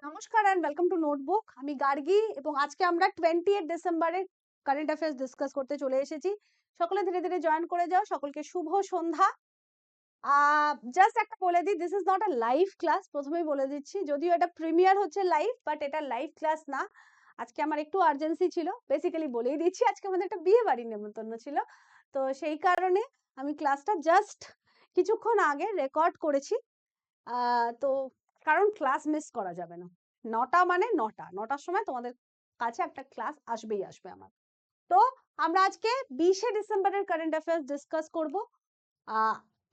নমস্কার and welcome to notebook. আমি গার্গী এবং আজকে আমরা 28 ডিসেম্বরের কারেন্ট অ্যাফেয়ার্স ডিসকাস করতে চলে এসেছি। সকলে ধীরে ধীরে জয়েন করে যাও। সকলকে শুভ সন্ধ্যা। জাস্ট একটা বলে দিই, this is not a live class, প্রথমেই বলে দিচ্ছি। যদিও এটা প্রিমিয়ার হচ্ছে লাইভ, বাট এটা লাইভ ক্লাস না। আজকে আমার একটু আর্জেন্সি ছিল, বেসিক্যালি বলেই দিচ্ছি আজকে আমাদের একটা বিয়ে বাড়ির নেমন্তন্ন ছিল, তো সেই কারণে আমি ক্লাসটা জাস্ট কিছুক্ষণ আগে রেকর্ড করেছি। তো কারণ ক্লাস মিস করা যাবে না। 9টা মানে 9টার সময় তোমাদের কাছে একটা ক্লাস আসবেই আসবে আমার। তো আমরা আজকে 20শে ডিসেম্বরের কারেন্ট অ্যাফেয়ার্স ডিসকাস করব।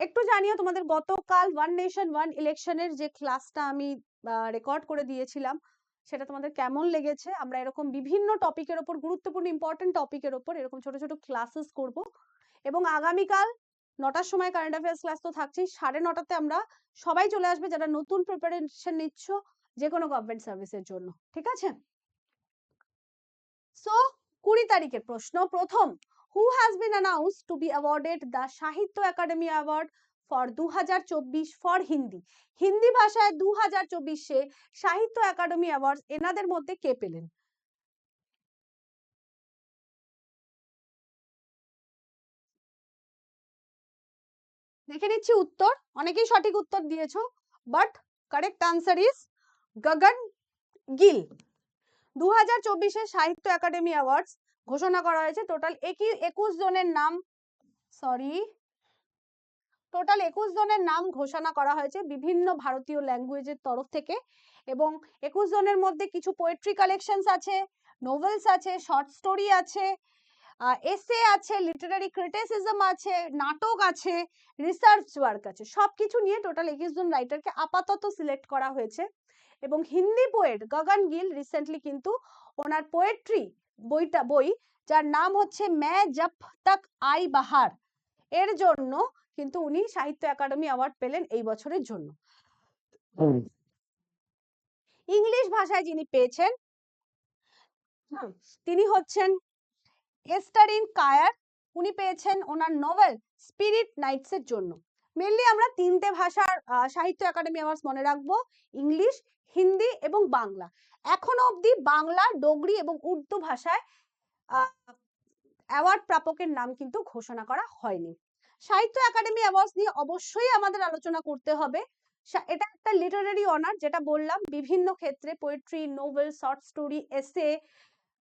একটু জানিও তোমাদের গতকাল ওয়ান নেশন ওয়ান ইলেকশনের যে ক্লাসটা আমি রেকর্ড করে দিয়েছিলাম সেটা তোমাদের কেমন লেগেছে। আমরা এরকম বিভিন্ন টপিকের ওপর, গুরুত্বপূর্ণ ইম্পর্টেন্ট টপিকের ওপর এরকম ছোট ছোট ক্লাসেস করব এবং আগামীকাল 9টার সময় কারেন্ট অ্যাফেয়ার্স ক্লাস তো থাকছেই। 9:30টাতে আমরা সবাই চলে আসবে যারা নতুন প্রিপারেশন নিচ্ছ যে কোনো গভর্নমেন্ট সার্ভিসের জন্য, ঠিক আছে? সো 20 তারিখের প্রশ্ন প্রথম, who has been announced to be awarded the Sahitya Akademi award for 2024 for Hindi. Hindi ভাষায় 2024-এ সাহিত্য একাডেমি অ্যাওয়ার্ড এনাদের মধ্যে কে পেলেন? দেখে নিচ্ছি উত্তর। অনেকেই সঠিক উত্তর দিয়েছো, বাট কারেক্ট আনসার ইজ গগন গিল। 2024-এ সাহিত্য একাডেমি অ্যাওয়ার্ডস ঘোষণা করা হয়েছে। টোটাল 21 জনের নাম, টোটাল 21 জনের নাম ঘোষণা করা হয়েছে বিভিন্ন ভারতীয় ল্যাঙ্গুয়েজের তরফ থেকে। এবং 21 জনের মধ্যে কিছু পোয়েট্রি কালেকশনস আছে, নোভেলস আছে, শর্ট স্টোরি আছে, এসে আছে, লিটারারি ক্রিটিসিজম আছে, নাটক আছে, রিসার্চ ওয়ার্ক আছে। সবকিছু নিয়ে টোটাল 21 জন রাইটারকে আপাতত সিলেক্ট করা হয়েছে। এবং হিন্দি পোয়েট গগন গিল রিসেন্টলি কিন্তু ওনার পোয়েট্রি বই যার নাম হচ্ছে মে জব তক আই বাহার, এর জন্য কিন্তু উনি সাহিত্য একাডেমি অ্যাওয়ার্ড পেলেন এই বছরের জন্য। ইংলিশ ভাষায় যিনি পেয়েছেন তিনি হচ্ছেন এস্টারিন কায়ার। উনি পেয়েছেন ওনার নোভেল স্পিরিট নাইটস এর জন্য। মেনলি আমরা তিনটে ভাষার সাহিত্য একাডেমি অ্যাওয়ার্ডস মনে রাখবো, ইংলিশ, হিন্দি এবং বাংলা। এখনো অবধি বাংলা, ডোগরি এবং উর্দু ভাষায় অ্যাওয়ার্ড প্রাপকের নাম কিন্তু ঘোষণা করা হয়নি। সাহিত্য একাডেমি অ্যাওয়ার্ডস নিয়ে অবশ্যই আমাদের আলোচনা করতে হবে। এটা একটা লিটারারি অনার, যেটা বললাম বিভিন্ন ক্ষেত্রে পোয়েট্রি, নোভেল, শর্ট স্টোরি, এসে,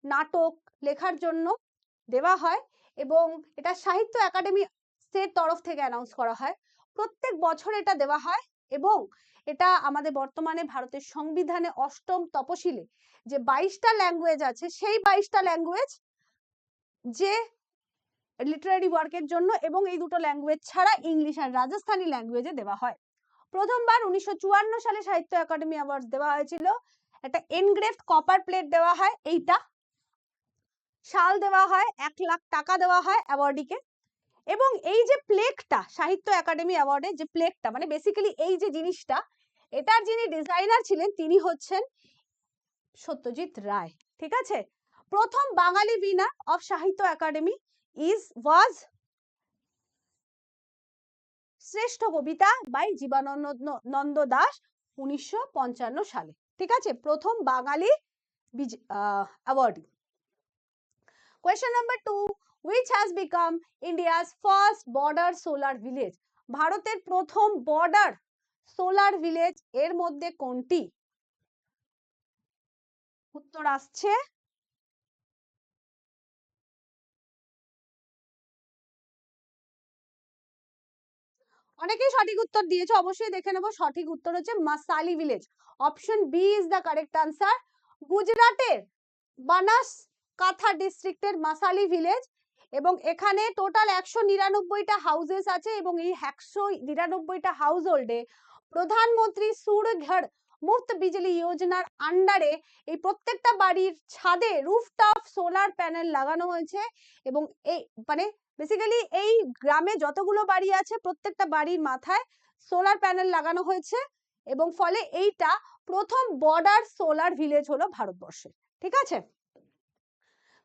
নাটক লেখার জন্য দেওয়া হয় এবং এটা সাহিত্য একাডেমি এর তরফ থেকে অ্যানাউন্স করা হয়। প্রত্যেক বছর এটা দেওয়া হয় এবং এটা আমাদের বর্তমানে ভারতের সংবিধানে 8ম তপশিলে যে 22টা ল্যাঙ্গুয়েজ আছে, সেই 22টা ল্যাঙ্গুয়েজ যে লিটারারি ওয়ার্কের জন্য এবং এই দুটো ল্যাঙ্গুয়েজ ছাড়া ইংলিশ আর রাজস্থানি ল্যাঙ্গুয়েজে দেওয়া হয়। প্রথমবার 1954 সালে সাহিত্য একাডেমি অ্যাওয়ার্ড দেওয়া হয়েছিল। একটা এনগ্রেভড কপার প্লেট দেওয়া হয়, এইটা শাল দেওয়া হয়, 1 লাখ টাকা দেওয়া হয় অ্যাওয়ার্ডিকে। এবং এই যে প্লেকটা, সাহিত্য একাডেমি অ্যাওয়ার্ডের যে প্লেকটা, মানে বেসিক্যালি এই যে জিনিসটা, এটার যিনি ডিজাইনার ছিলেন তিনি হচ্ছেন সত্যজিৎ রায়, ঠিক আছে? প্রথম বাঙালি উইনার অফ সাহিত্য একাডেমি ওয়াজ শ্রেষ্ঠ কবিতা বাই জীবনানন্দ দাশ 1955 সালে, ঠিক আছে? প্রথম বাঙালি award. Question number 2, which has become India's first border solar village? ভারতের প্রথম বর্ডার সোলার ভিলেজ এর মধ্যে কোনটি? উত্তর আসছে অনেকেই সঠিক উত্তর দিয়েছে, অবশ্যই দেখে নেব। সঠিক উত্তর হচ্ছে Masali village. Option B is the correct answer. গুজরাটের বানাসকাঁথা ডিস্ট্রিক্টের মাসালি ভিলেজ এবং এখানে টোটাল 199টা হাউসেস আছে এবং এই 199টা হাউস হোল্ডে প্রধানমন্ত্রী সূর্যঘর মুফত বিজলি যোজনার আন্ডারে এই প্রত্যেকটা বাড়ির ছাদে রুফটপ সোলার প্যানেল লাগানো হয়েছে। এবং এই মানে বেসিক্যালি এই গ্রামে যতগুলো বাড়ি আছে প্রত্যেকটা বাড়ির মাথায় সোলার প্যানেল লাগানো হয়েছে এবং ফলে এইটা প্রথম বর্ডার সোলার ভিলেজ হলো ভারতবর্ষে, ঠিক আছে?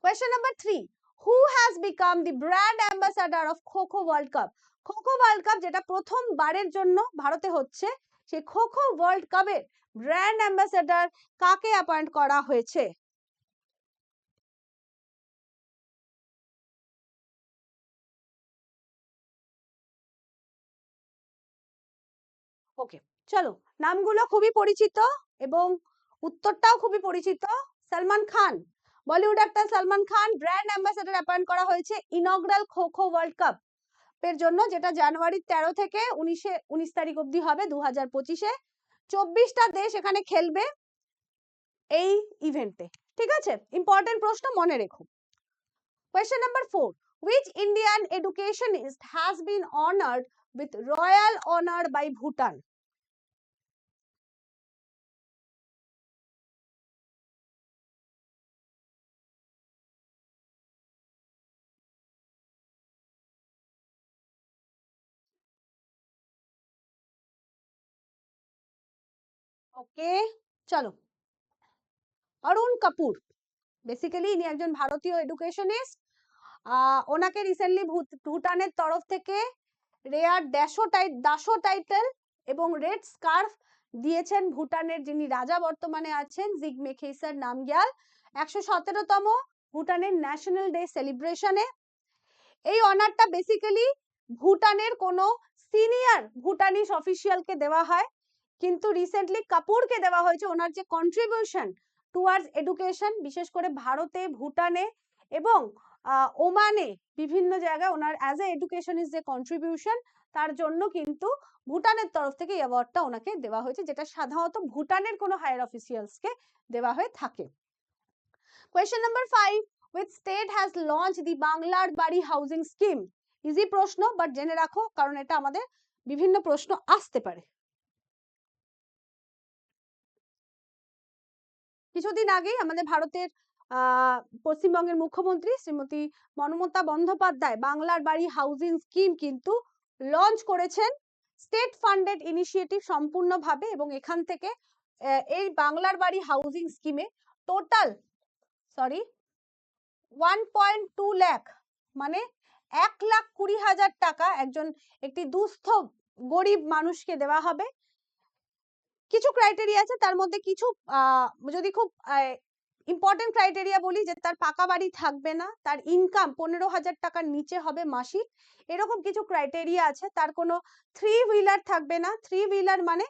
Question number 3, who has become the brand ambassador of kho kho world cup? Kho kho world cup যেটা প্রথমবারের জন্য ভারতে হচ্ছে, সেই খো-খো ওয়ার্ল্ড কাপের ব্র্যান্ড অ্যাম্বাসেডর কাকে অ্যাপয়েন্ট করা হয়েছে? ওকে, চলো, নামগুলো খুবই পরিচিত এবং উত্তরটাও খুবই পরিচিত। Salman Khan, Bollywood actor Salman Khan brand ambassador appoint করা হয়েছে ইনঅগ্রাল খো খো ওয়ার্ল্ড কাপ এর জন্য, যেটা জানুয়ারি 13 থেকে 19 তারিখ অবধি হবে 2025-এ। 24টা দেশ এখানে খেলবে এই ইভেন্টে, ঠিক আছে? ইম্পর্টেন্ট প্রশ্ন, মনে রেখো। Question number 4. Which Indian educationist has been honored with royal honor by Bhutan? ওকে, চলো, অরুণ কাপুর, বেসিক্যালি ইনি একজন ভারতীয় এডুকেশনিস্ট। ওনাকে রিসেন্টলি ভুটানের তরফ থেকে রেয়ার দাসো টাইটেল এবং রেড স্কার্ফ দিয়েছেন ভুটানের যিনি রাজা বর্তমানে আছেন, জিগমে খেসর নামগ্যাল, 117তম ভুটানের ন্যাশনাল ডে সেলিব্রেশনে। এই অনারটা বেসিক্যালি ভুটানের কোনো সিনিয়র ভুটানিস অফিসিয়ালকে দেওয়া হয়, কিন্তু রিসেন্টলি কাপুরকে দেওয়া হয়েছে ওনার যে কন্ট্রিবিউশন টুয়ার্ডস এডুকেশন, বিশেষ করে ভারতে, ভুটানে এবং ওমানে বিভিন্ন জায়গায় ওনার অ্যাজ এ এডুকেশনিস্ট যে কন্ট্রিবিউশন, তার জন্য কিন্তু ভুটানের তরফ থেকে এই অ্যাওয়ার্ডটা ওনাকে দেওয়া হয়েছে, যেটা সাধারণত ভুটানের কোনো হায়ার অফিসিয়ালসকে দেওয়া হয়ে থাকে। Question number 5. Which state has launched the বাংলার বাড়ি হাউজিং স্কিম? ইজি প্রশ্ন, বাট জেনে রাখো কারণ এটা আমাদের বিভিন্ন প্রশ্ন আসতে পারে। কিছুদিন আগেই আমাদের ভারতের পশ্চিমবঙ্গের মুখ্যমন্ত্রী শ্রীমতী মমতা বন্দ্যোপাধ্যায় বাংলার বাড়ি হাউজিং স্কিম কিন্তু লঞ্চ করেছেন, স্টেট ফান্ডেড ইনিশিয়েটিভ সম্পূর্ণভাবে, এবং এখান থেকে এই বাংলার বাড়ি হাউজিং স্কিমে টোটাল 1.2 লাখ, মানে 1,20,000 টাকা একটি দুস্থ গরিব মানুষকে দেওয়া হবে। কিছু ক্রাইটেরিয়া আছে, তার মধ্যে কিছু যদি খুব ইম্পর্টেন্ট ক্রাইটেরিয়া বলি, যে তার পাকা বাড়ি থাকবে না, তার ইনকাম 15,000 টাকার নিচে হবে মাসিক, এরকম কিছু ক্রাইটেরিয়া আছে। তার কোনো 3 হুইলার থাকবে না। 3 হুইলার মানে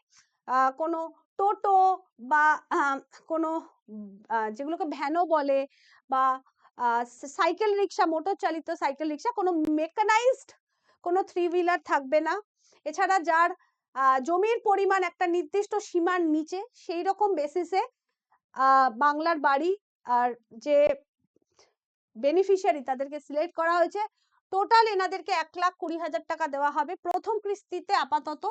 কোনো টোটো বা কোনো যেগুলোকে ভ্যানও বলে, বা সাইকেল রিক্সা, মোটর চালিত সাইকেল রিক্সা, কোনো মেকানাইজড কোনো 3 হুইলার থাকবে না। এছাড়া যার জমির পরিমাণ একটা নির্দিষ্ট সীমার নিচে, সেই রকম বেসিসে বাংলার বাড়ি আর যে বেনিফিশিয়ারি তাদেরকে সিলেক্ট করা হয়েছে। টোটাল এনাদেরকে 1,20,000 টাকা দেওয়া হবে। প্রথম কিস্তিতে আপাতত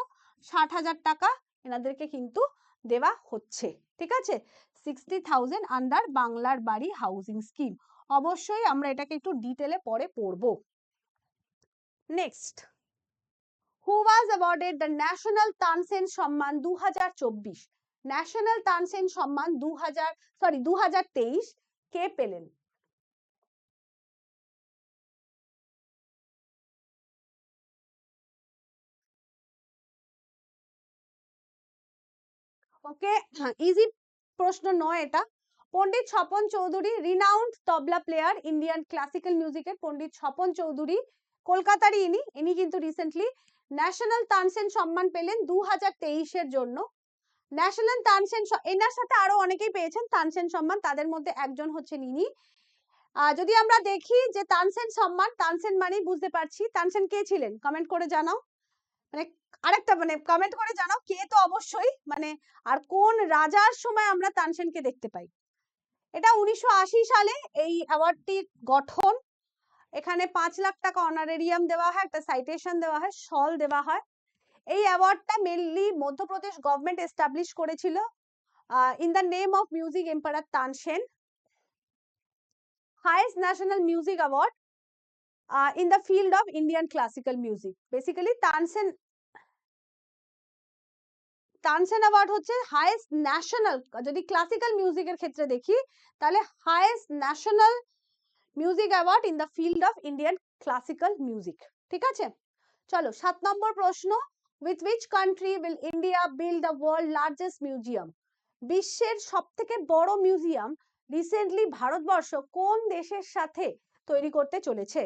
60,000 টাকা এনাদেরকে কিন্তু দেওয়া হচ্ছে, ঠিক আছে? 60,000 আন্ডার বাংলার বাড়ি হাউজিং স্কিম। অবশ্যই আমরা এটাকে একটু ডিটেলে পরে পড়বো। Next, Who was awarded the National Tansen সম্মান 2024? ন্যাশনাল তানসেন সম্মান 2023 কে পেলেন? ওকে, ইজি প্রশ্ন নয় এটা। পণ্ডিত স্বপন চৌধুরী, রিনাউন্ড তবলা প্লেয়ার, ইন্ডিয়ান ক্লাসিক্যাল মিউজিকের পণ্ডিত স্বপন চৌধুরী, কলকাতারই ইনি কিন্তু রিসেন্টলি ন্যাশনাল তানসেন সম্মান পেলেন 2023-এর জন্য। ন্যাশনাল তানসেন, এনার সাথে আরো অনেকেই পেয়েছেন তানসেন সম্মান, তাদের মধ্যে একজন হচ্ছেন ইনি। যদি আমরা দেখি যে তানসেন সম্মান, তানসেন মানেই বুঝতে পারছি তানসেন কে ছিলেন, কমেন্ট করে জানাও। মানে আরেকটা, মানে কমেন্ট করে জানাও কে, তো অবশ্যই, মানে আর কোন রাজার সময় আমরা তানসেনকে দেখতে পাই। এটা 1980 সালে এই অ্যাওয়ার্ডটির গঠন। এখানে 5 লাখ টাকা অনারেরিয়াম দেওয়া হয়, একটা সাইটেশন দেওয়া হয়, শল দেওয়া হয়। এই অ্যাওয়ার্ডটা মেনলি মধ্যপ্রদেশ গভর্নমেন্ট এস্টাবলিশ করেছিল in the name of music emperor Tansen. Highest national music award in the field of Indian classical music. Basically Tansen award হচ্ছে হাইয়েস্ট ন্যাশনাল, যদি ক্লাসিক্যাল মিউজিকের ক্ষেত্রে দেখি তাহলে highest national music award in the field of Indian classical music, ঠিক আছে? চলো 7 নম্বর প্রশ্ন, with which country will India build the world largest museum? বিশ্বের সবথেকে বড় মিউজিয়াম রিসেন্টলি ভারতবর্ষ কোন দেশের সাথে তৈরি করতে চলেছে?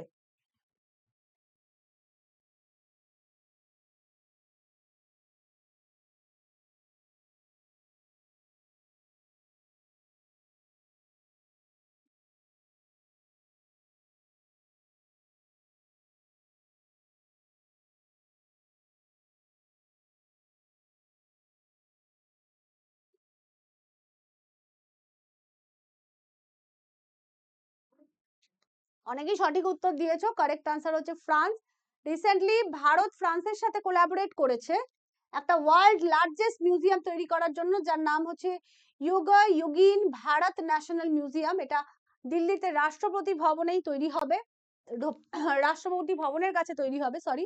অনেকেই সঠিক উত্তর দিয়েছো, কারেক্ট আনসার হচ্ছে ফ্রান্স। রিসেন্টলি ভারত ফ্রান্সের সাথে কোলাবোরেট করেছে একটা ওয়ার্ল্ড লার্জেস্ট মিউজিয়াম তৈরি করার জন্য, যার নাম হচ্ছে ইউগিন ভারত ন্যাশনাল মিউজিয়াম। এটা দিল্লিতে রাষ্ট্রপতি ভবনেই তৈরি হবে, রাষ্ট্রপতি ভবনের কাছে তৈরি হবে, সরি।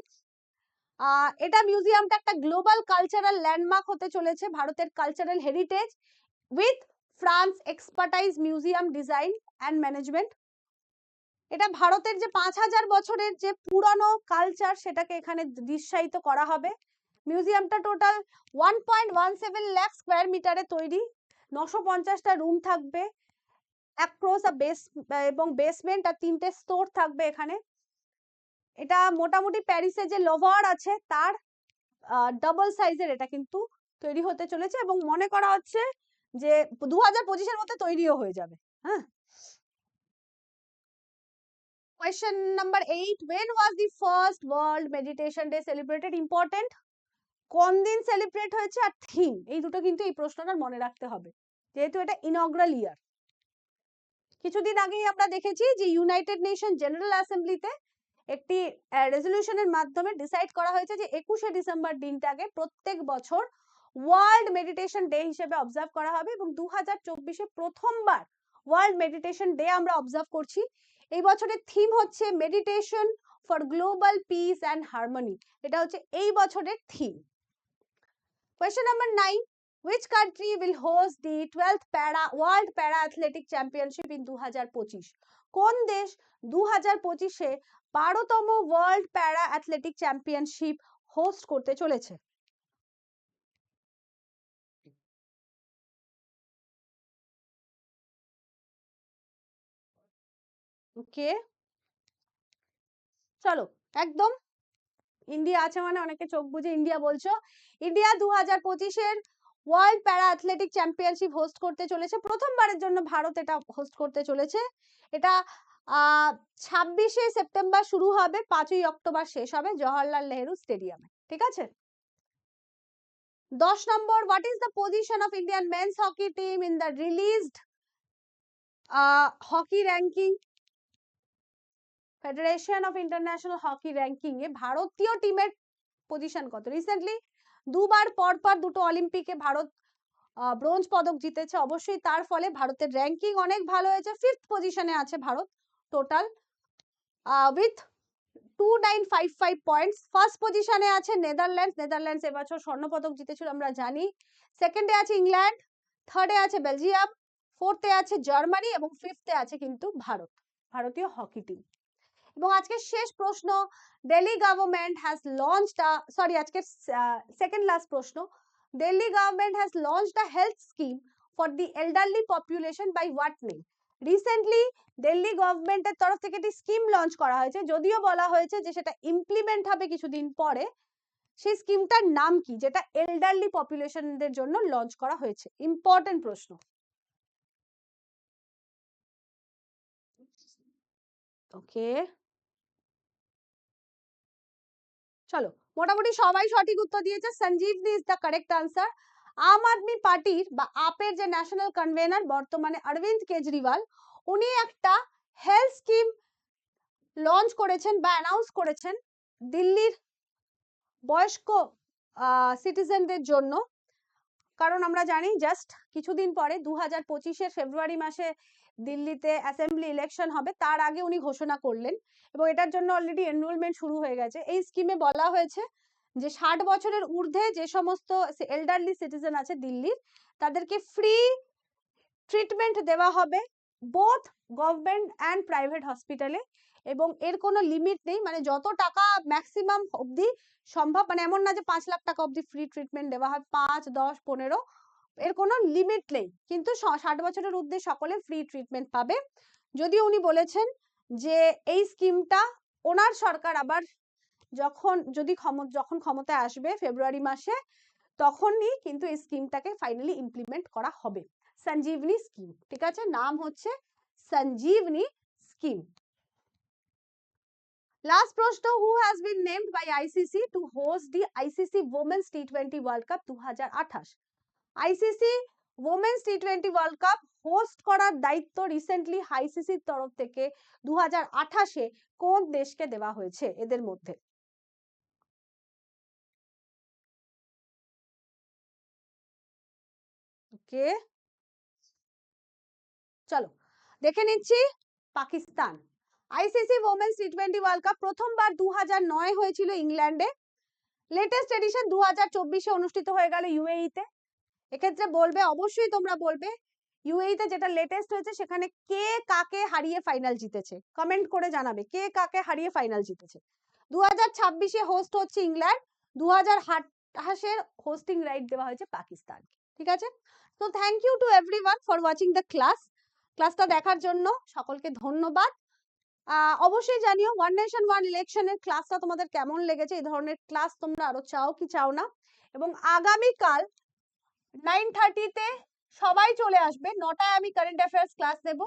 এটা মিউজিয়ামটা একটা গ্লোবাল কালচারাল ল্যান্ডমার্ক হতে চলেছে, ভারতের cultural heritage with France expertise museum design and management. এটা ভারতের যে 5000 বছরের যে পুরানো কালচার সেটাকে এখানে দৃশ্যায়িত করা হবে। মিউজিয়ামটা টোটাল 1.17 লাখ স্কয়ার মিটারে তৈরি, 950টা রুম থাকবে, অ্যাক্রস বেস এবং বেসমেন্ট আর 3টে স্টোর থাকবে এখানে। এটা মোটামুটি প্যারিসে যে লোভার আছে তার ডাবল সাইজের এটা কিন্তু তৈরি হতে চলেছে, এবং মনে করা হচ্ছে যে 2025-এর মধ্যে তৈরিও হয়ে যাবে। হ্যাঁ, question number 8, when was the first world meditation day celebrated? Important, কোন দিন সেলিব্রেট হয়েছে আর থিম, এই দুটো কিন্তু এই প্রশ্নটা মনে রাখতে হবে, যেহেতু এটা ইনঅগ্রাল ইয়ার। কিছুদিন আগেই আমরা দেখেছি যে ইউনাইটেড নেশন জেনারেল অ্যাসেম্বলিতে একটি রেজলিউশনের মাধ্যমে ডিসাইড করা হয়েছে যে 21শে ডিসেম্বর দিনটাকে প্রত্যেক বছর ওয়ার্ল্ড মেডিটেশন ডে হিসেবে অবজার্ভ করা হবে, এবং 2024-এ প্রথমবার ওয়ার্ল্ড মেডিটেশন ডে আমরা অবজার্ভ করছি। এই বছরের থিম হচ্ছে meditation for global piece and harmony, এটা হচ্ছে এই বছরের theme. Question number 9, which country will host the 12th World Para Athletic Championship in 2025? কোন দেশ 2025-এ 12তম world para athletic championship host করতে চলেছে? ওকে, চলো, একদম ইন্ডিয়া আছে মানে অনেকে চোখ বুঝে ইন্ডিয়া বলছো। ইন্ডিয়া 2025-এর world para athletic championship host করতে চলেছে, প্রথমবারের জন্য ভারত এটা হোস্ট করতে চলেছে। এটা 26শে সেপ্টেম্বর শুরু হবে, 5ই অক্টোবর শেষ হবে জওহরলাল নেহেরু স্টেডিয়ামে, ঠিক আছে। 10 নম্বর, what is the position of Indian men's hockey team in the released hockey ranking? Federation of international hockey ranking এ ভারতীয় টিমের পজিশন কত? রিসেন্টলি দুবার পরপর দুটো অলিম্পিকে ভারত ব্রোঞ্জ পদক জিতেছে, অবশ্যই তার ফলে ভারতের র্যাঙ্কিং অনেক ভালো হয়েছে। 5th পজিশনে আছে Bharat total with 2955 points. First পজিশনে আছে নেদারল্যান্ডস, নেদারল্যান্ডস এবছর স্বর্ণপদক জিতেছিল আমরা জানি। সেকেন্ডে আছে ইংল্যান্ড, থার্ডে আছে বেলজিয়াম, ফোর্থে আছে জার্মানি, এবং ফিফথে আছে কিন্তু ভারত, ভারতীয় হকি টিম। এবং আজকে শেষ প্রশ্ন, Delhi government has launched sorry আজকে সেকেন্ড লাস্ট প্রশ্ন, Delhi government has launched a health scheme for the elderly population by what name? Recently Delhi গভর্নমেন্টের তরফ থেকে একটি স্কিম লঞ্চ করা হয়েছে, যদিও বলা হয়েছে যে সেটা ইমপ্লিমেন্ট হবে কিছুদিন পরে। সেই স্কিমটার নাম কি, যেটা এল্ডারলি পপুলেশনদের জন্য লঞ্চ করা হয়েছে? ইম্পর্টেন্ট প্রশ্ন। ওকে, চলো, মোটামুটি সবাই সঠিক উত্তর দিয়েছে, Sanjeevani is the correct answer. Aam Aadmi পার্টির বা আপের যে ন্যাশনাল কনভেনার বর্তমানে অরবিন্দ কেজরিওয়াল, উনি একটা হেলথ স্কিম লঞ্চ করেছেন বা অ্যানাউন্স করেছেন দিল্লির বয়স্ক সিটিজেনদের জন্য। কারণ আমরা জানি জাস্ট কিছুদিন পরে 2025-এর ফেব্রুয়ারি মাসে দিল্লিতে অ্যাসেম্বলি ইলেকশন হবে, তার আগে উনি ঘোষণা করলেন, এবং এটার জন্য অলরেডি এনরোলমেন্ট শুরু হয়ে গেছে। এই স্কিমে বলা হয়েছে যে 60 বছরের ঊর্ধ্বে যে সমস্ত এল্ডারলি সিটিজেন আছে দিল্লির, তাদেরকে ফ্রি ট্রিটমেন্ট দেওয়া হবে বোথ গভর্নমেন্ট অ্যান্ড প্রাইভেট হসপিটালে, এবং এর কোনো লিমিট নেই, মানে যত টাকা ম্যাক্সিমাম অবধি সম্ভব, মানে এমন না যে 5 লাখ টাকা অবধি ফ্রি ট্রিটমেন্ট দেওয়া হয়, 5, 10, 15, এর কোনো লিমিট নেই, কিন্তু 60 বছরের ঊর্ধ্বে সকলে ফ্রি ট্রিটমেন্ট পাবে। যদিও উনি বলেছেন যে এই স্কিমটা ওনার সরকার আবার যখন ক্ষমতায় আসবে ফেব্রুয়ারি মাসে, তখনই কিন্তু এই স্কিমটাকে ফাইনালি ইমপ্লিমেন্ট করা হবে। সঞ্জীবনী স্কিম, ঠিক আছে, নাম হচ্ছে সঞ্জীবনী স্কিম। লাস্ট প্রশ্ন, who has been named by ICC to host the ICC women's টি20 ওয়ার্ল্ড কাপ 2028? আইসিসি ওমেন্স টি20 ওয়ার্ল্ড কাপ হোস্ট করার দায়িত্ব রিসেন্টলি আইসিসির তরফ থেকে 2028-এ কোন দেশকে দেওয়া হয়েছে এদের মধ্যে? ওকে, চলো দেখে নিচ্ছি। পাকিস্তান। আইসিসি ওমেন্স টি20 ওয়ার্ল্ড কাপ প্রথমবার 2009 হয়েছিল ইংল্যান্ডে। লেটেস্ট এডিশন 2024-এ অনুষ্ঠিত হয়ে গেল ইউএই তে। এক্ষেত্রে বলবে, অবশ্যই তোমরা বলবে ইউএই তে যেটা লেটেস্ট হয়েছে সেখানে কে কাকে হারিয়ে ফাইনাল জিতেছে, কমেন্ট করে জানাবে কে কাকে হারিয়ে ফাইনাল জিতেছে। 2026-এ হোস্ট হচ্ছে ইংল্যান্ড, 2028-এর হোস্টিং রাইট দেওয়া হয়েছে পাকিস্তান, ঠিক আছে। তো thank you to everyone for watching the ক্লাসটা দেখার জন্য সকলকে ধন্যবাদ। অবশ্যই জানিও ওয়ান নেশন ওয়ান ইলেকশনের ক্লাসটা তোমাদের কেমন লেগেছে, এই ধরনের ক্লাস তোমরা আরো চাও কি চাও না। এবং আগামীকাল 9:30-তে সবাই চলে আসবে, 9টায় আমি কারেন্ট অ্যাফেয়ার্স ক্লাস দেব,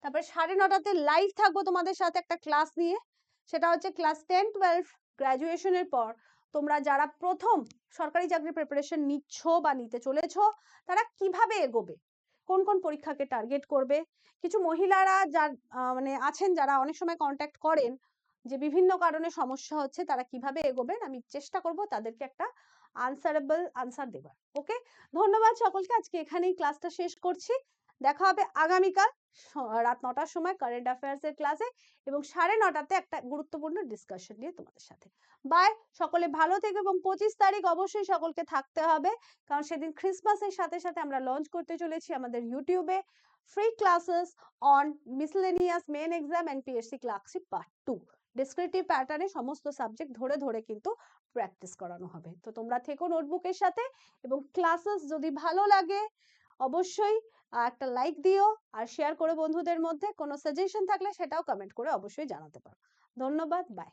তারপরে 9:30-তে লাইভ থাকবো তোমাদের সাথে একটা ক্লাস নিয়ে, সেটা হচ্ছে ক্লাস 10-12 গ্রাজুয়েশনের পর তোমরা যারা প্রথম সরকারি চাকরির প্রিপারেশন নিচ্ছ বা নিতে চলেছ, তারা কিভাবে এগোবে, কোন কোন পরীক্ষাকে টার্গেট করবে। কিছু মহিলারা মানে আছেন যারা অনেক সময় কন্ট্যাক্ট করেন যে বিভিন্ন কারণে সমস্যা হচ্ছে, তারা কিভাবে এগোবেন, আমি চেষ্টা করব তাদেরকে একটা আনসারেবল আনসার দেবার। ওকে, ধন্যবাদ সকলকে, আজকে এখানেই ক্লাসটা শেষ করছি। দেখা হবে আগামীকাল রাত 9টার সময় কারেন্ট অ্যাফেয়ার্স এর ক্লাসে, এবং 9:30-তে একটা গুরুত্বপূর্ণ ডিসকাশন নিয়ে তোমাদের সাথে। বাই, সকলে ভালো থেকো, এবং 25 তারিখ অবশ্যই সকলকে থাকতে হবে, কারণ সেদিন ক্রিসমাসের সাথে সাথে আমরা লঞ্চ করতে চলেছি আমাদের ইউটিউবে free classes on miscellaneous main exam and PSC clerkship part 2। Descriptive প্যাটার্নে সমস্ত সাবজেক্ট ধরে ধরে কিন্তু প্র্যাকটিস করানো হবে। তো তোমরা থেকো নোটবুকের সাথে, এবং ক্লাসেস যদি ভালো লাগে অবশ্যই একটা লাইক দিও, আর শেয়ার করো বন্ধুদের মধ্যে। কোনো সাজেশন থাকলে সেটাও কমেন্ট করে অবশ্যই জানাতে পারো। ধন্যবাদ, বাই।